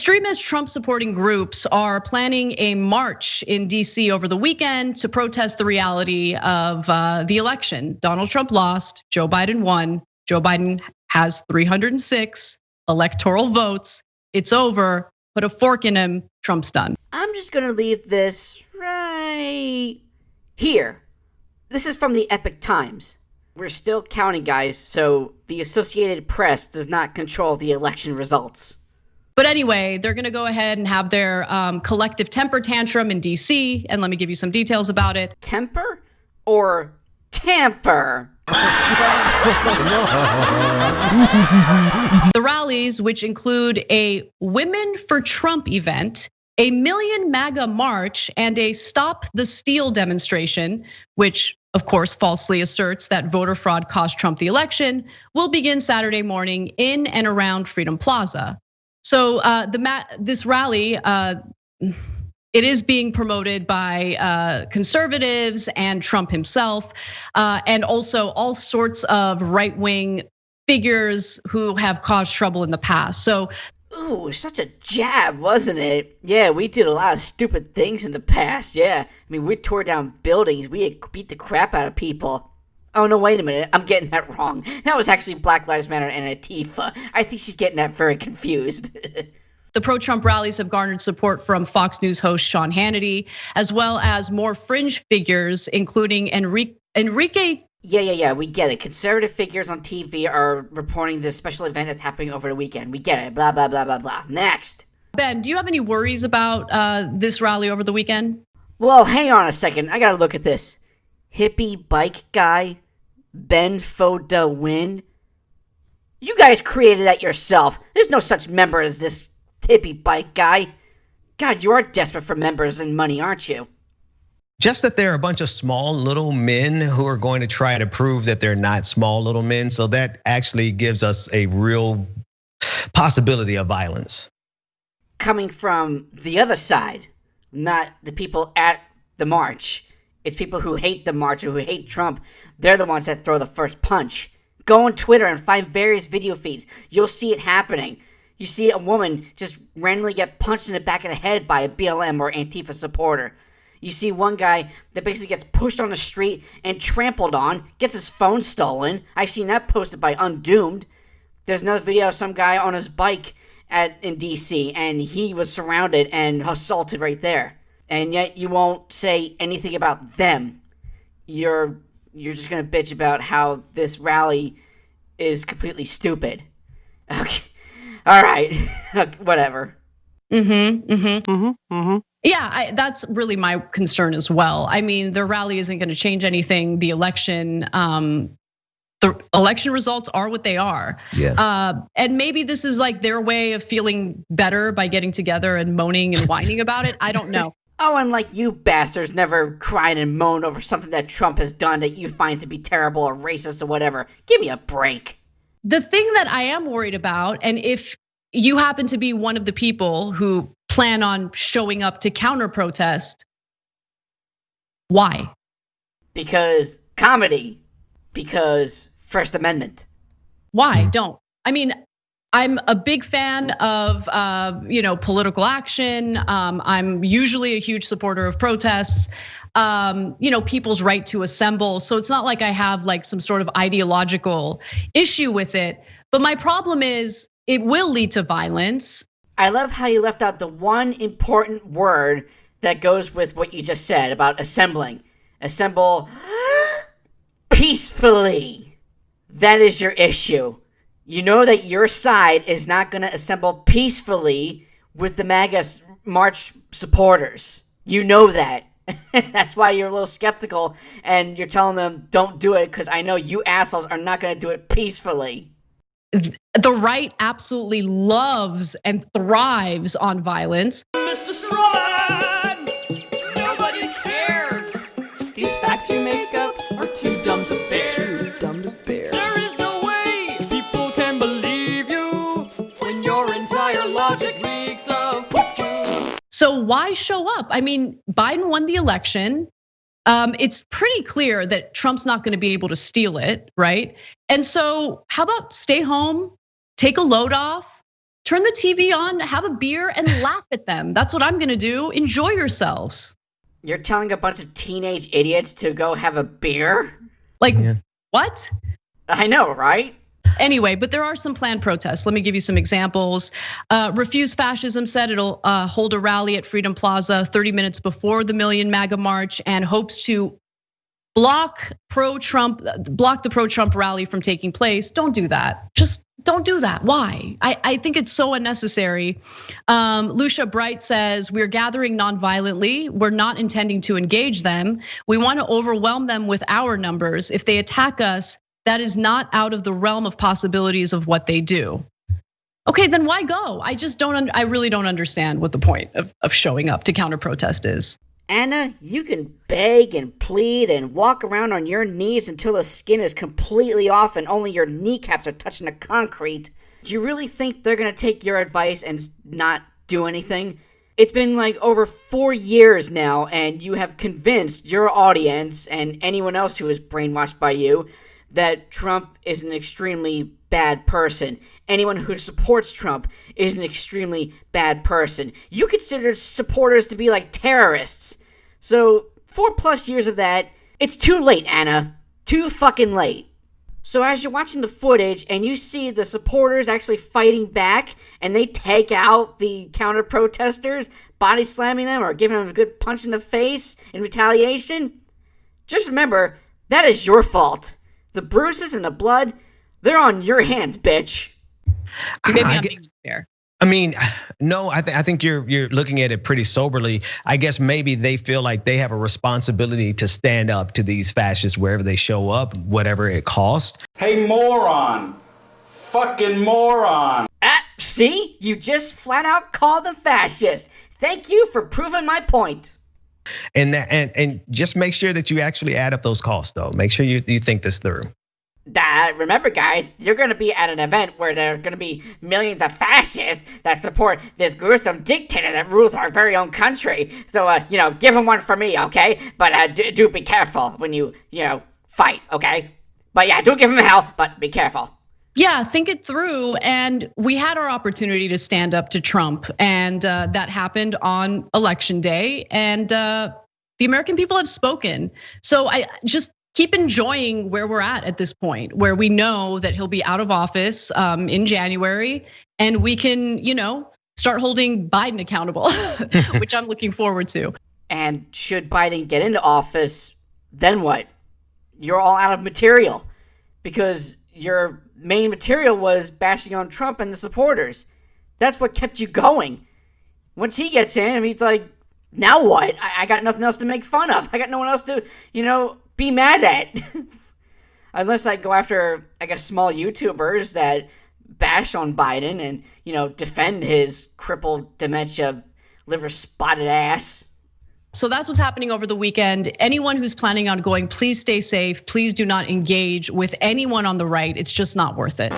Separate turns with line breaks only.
Extremist Trump supporting groups are planning a march in DC over the weekend to protest the reality of the election. Donald Trump lost, Joe Biden won. Joe Biden has 306 electoral votes. It's over. Put a fork in him. Trump's done.
I'm just gonna leave this right here. This is from the Epic Times. We're still counting, guys, so the Associated Press does not control the election results.
But anyway, they're gonna go ahead and have their collective temper tantrum in DC, and let me give you some details about it.
Temper or tamper?
The rallies, which include a Women for Trump event, a Million MAGA march, and a Stop the Steal demonstration, which of course falsely asserts that voter fraud cost Trump the election, will begin Saturday morning in and around Freedom Plaza. So this rally, it is being promoted by conservatives and Trump himself, and also all sorts of right-wing figures who have caused trouble in the past. So,
ooh, such a jab, wasn't it? Yeah, we did a lot of stupid things in the past, yeah. I mean, we tore down buildings, we beat the crap out of people. Oh, no, wait a minute, I'm getting that wrong. That was actually Black Lives Matter and Antifa. I think she's getting that very confused.
The pro-Trump rallies have garnered support from Fox News host Sean Hannity, as well as more fringe figures, including Enrique.
Yeah, we get it. Conservative figures on TV are reporting this special event that's happening over the weekend. We get it, blah, blah, blah, blah, blah. Next.
Ben, do you have any worries about this rally over the weekend?
Well, hang on a second, I gotta look at this. Hippie bike guy, Ben Foda Win. You guys created that yourself. There's no such member as this hippie bike guy. God, you are desperate for members and money, aren't you?
Just that they're a bunch of small little men who are going to try to prove that they're not small little men. So that actually gives us a real possibility of violence.
Coming from the other side, not the people at the march. It's people who hate the march or who hate Trump. They're the ones that throw the first punch. Go on Twitter and find various video feeds. You'll see it happening. You see a woman just randomly get punched in the back of the head by a BLM or Antifa supporter. You see one guy that basically gets pushed on the street and trampled on, gets his phone stolen. I've seen that posted by Undoomed. There's another video of some guy on his bike in DC, and he was surrounded and assaulted right there. And yet you won't say anything about them. You're just gonna bitch about how this rally is completely stupid. Okay, all right, whatever.
Yeah, that's really my concern as well. I mean, the rally isn't going to change anything. The election results are what they are.
Yeah.
And maybe this is like their way of feeling better by getting together and moaning and whining about it. I don't know.
Oh, and like you bastards never cried and moaned over something that Trump has done that you find to be terrible or racist or whatever. Give me a break.
The thing that I am worried about, and if you happen to be one of the people who plan on showing up to counter protest, why?
Because comedy. Because First Amendment.
Why? Don't. I mean, I'm a big fan of political action. I'm usually a huge supporter of protests. People's right to assemble. So it's not like I have like some sort of ideological issue with it. But my problem is it will lead to violence.
I love how you left out the one important word that goes with what you just said about assembling. Assemble peacefully. That is your issue. You know that your side is not going to assemble peacefully with the MAGA March supporters. You know that. That's why you're a little skeptical and you're telling them don't do it because I know you assholes are not going to do it peacefully.
The right absolutely loves and thrives on violence.
Mr. Strawn, nobody cares. These facts you make up are too dumb to bear. Too dumb to bear. There is no way people can believe you when your entire logic reeks of poop juice.
So why show up? I mean, Biden won the election. It's pretty clear that Trump's not going to be able to steal it, right? And so how about stay home, take a load off, turn the TV on, have a beer, and laugh at them. That's what I'm gonna do. Enjoy yourselves.
You're telling a bunch of teenage idiots to go have a beer?
Like, what?
I know, right?
Anyway, but there are some planned protests. Let me give you some examples. Refuse Fascism said it'll hold a rally at Freedom Plaza 30 minutes before the Million MAGA March and hopes to block the pro-Trump rally from taking place. Don't do that. Just don't do that. Why? I think it's so unnecessary. Lucia Bright says, we're gathering nonviolently. We're not intending to engage them. We want to overwhelm them with our numbers. If they attack us, that is not out of the realm of possibilities of what they do. Okay, then why go? I really don't understand what the point of showing up to counter protest is.
Anna, you can beg and plead and walk around on your knees until the skin is completely off and only your kneecaps are touching the concrete. Do you really think they're gonna take your advice and not do anything? It's been like over 4 years now, and you have convinced your audience and anyone else who is brainwashed by you that Trump is an extremely bad person. Anyone who supports Trump is an extremely bad person. You consider supporters to be like terrorists. So 4+ years of that, it's too late, Anna. Too fucking late. So as you're watching the footage and you see the supporters actually fighting back and they take out the counter protesters, body slamming them or giving them a good punch in the face in retaliation, just remember, that is your fault. The bruises and the blood, they're on your hands, bitch.
Maybe I'm being fair.
I mean, no, I think you're looking at it pretty soberly. I guess maybe they feel like they have a responsibility to stand up to these fascists wherever they show up, whatever it costs.
Hey, moron. Fucking moron.
See? You just flat out called them fascists. Thank you for proving my point.
And just make sure that you actually add up those costs, though. Make sure you think this through.
Remember, guys, you're going to be at an event where there are going to be millions of fascists that support this gruesome dictator that rules our very own country. So, give him one for me, okay? But do be careful when you fight, okay? But yeah, do give him hell, but be careful.
Yeah, think it through. And we had our opportunity to stand up to Trump, and that happened on election day. And the American people have spoken. So I just keep enjoying where we're at this point, where we know that he'll be out of office in January, and we can, start holding Biden accountable, which I'm looking forward to.
And should Biden get into office, then what? You're all out of material because your main material was bashing on Trump and the supporters. That's what kept you going. Once he gets in, it's like, now what? I got nothing else to make fun of. I got no one else to, be mad at. Unless I go after, I guess, small YouTubers that bash on Biden and, defend his crippled dementia, liver spotted ass.
So that's what's happening over the weekend. Anyone who's planning on going, please stay safe. Please do not engage with anyone on the right. It's just not worth it.